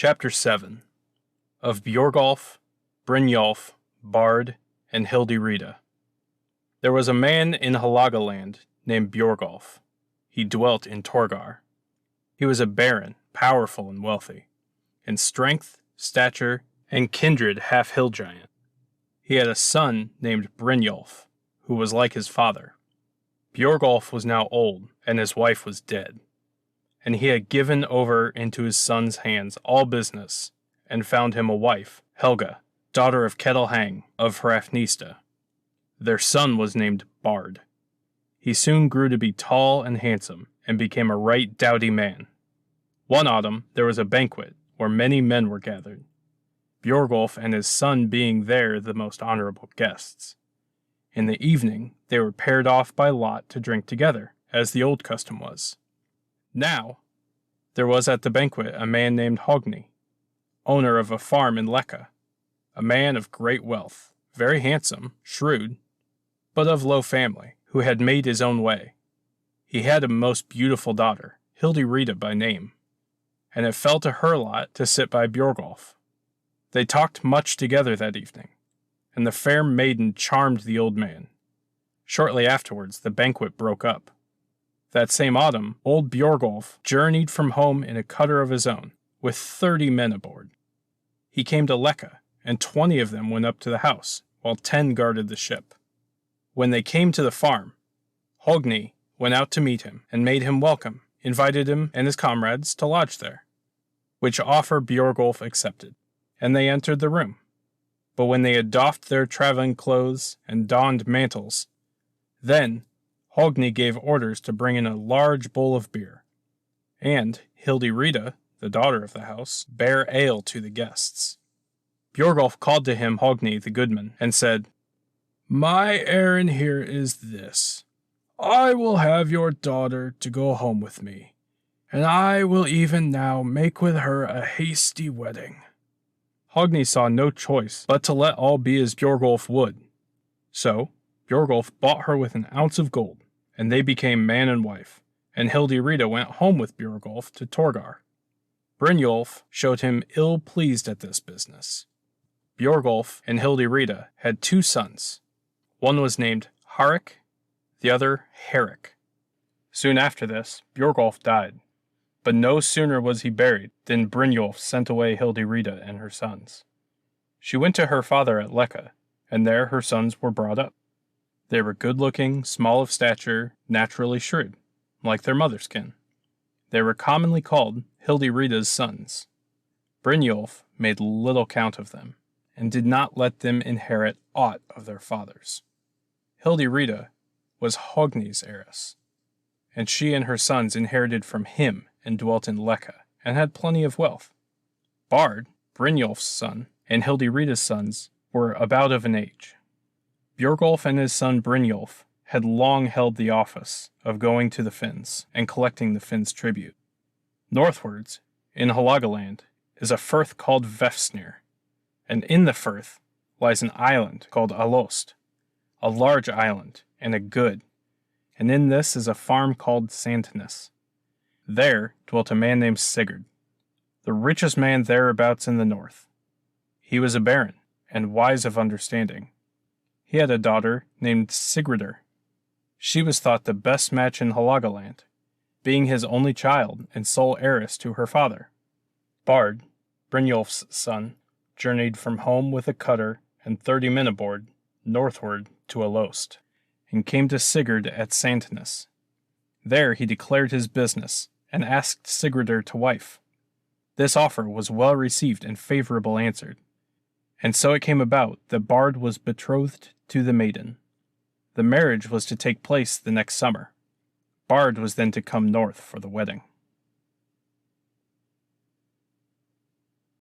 Chapter 7 of Bjorgolf, Brynjolf, Bard, and Hildirida. There was a man in Halagaland named Bjorgolf. He dwelt in Torgar. He was a baron, powerful and wealthy, in strength, stature, and kindred half-hill giant. He had a son named Brynjolf, who was like his father. Bjorgolf was now old, and his wife was dead, and he had given over into his son's hands all business, and found him a wife, Helga, daughter of Ketilhang of Hrafnista. Their son was named Bard. He soon grew to be tall and handsome, and became a right doughty man. One autumn there was a banquet, where many men were gathered, Bjorgolf and his son being there the most honorable guests. In the evening they were paired off by lot to drink together, as the old custom was. Now, there was at the banquet a man named Hogni, owner of a farm in Leka, a man of great wealth, very handsome, shrewd, but of low family, who had made his own way. He had a most beautiful daughter, Hildirida by name, and it fell to her lot to sit by Bjorgolf. They talked much together that evening, and the fair maiden charmed the old man. Shortly afterwards the banquet broke up. That same autumn, old Bjorgolf journeyed from home in a cutter of his own, with 30 men aboard. He came to Leka, and 20 of them went up to the house, while 10 guarded the ship. When they came to the farm, Hogni went out to meet him, and made him welcome, invited him and his comrades to lodge there, which offer Bjorgolf accepted, and they entered the room. But when they had doffed their traveling clothes and donned mantles, then Hogni gave orders to bring in a large bowl of beer, and Hildirida, the daughter of the house, bare ale to the guests. Bjorgolf called to him Hogni the goodman, and said, "My errand here is this. I will have your daughter to go home with me, and I will even now make with her a hasty wedding." Hogni saw no choice but to let all be as Bjorgolf would. So Bjorgolf bought her with an ounce of gold, and they became man and wife, and Hildirida went home with Bjorgolf to Torgar. Brynjolf showed him ill-pleased at this business. Bjorgolf and Hildirida had 2 sons. One was named Harik, the other Herrick. Soon after this, Bjorgolf died, but no sooner was he buried than Brynjolf sent away Hildirida and her sons. She went to her father at Leka, and there her sons were brought up. They were good-looking, small of stature, naturally shrewd, like their mother's kin. They were commonly called Hildirida's sons. Brynjolf made little count of them, and did not let them inherit aught of their fathers. Hildirida was Hogni's heiress, and she and her sons inherited from him and dwelt in Leka, and had plenty of wealth. Bard, Brynjolf's son, and Hildirida's sons were about of an age. Bjorgolf and his son Brynjolf had long held the office of going to the Finns and collecting the Finns' tribute. Northwards, in Halagaland, is a firth called Vefsnir, and in the firth lies an island called Alost, a large island and a good, and in this is a farm called Santinus. There dwelt a man named Sigurd, the richest man thereabouts in the north. He was a baron, and wise of understanding. He had a daughter named Sigridr. She was thought the best match in Halagaland, being his only child and sole heiress to her father. Bard, Brynjolf's son, journeyed from home with a cutter and 30 men aboard, northward to Alost, and came to Sigurd at Santinus. There he declared his business, and asked Sigridr to wife. This offer was well received and favorable answered, and so it came about that Bard was betrothed to the maiden. The marriage was to take place the next summer. Bard was then to come north for the wedding.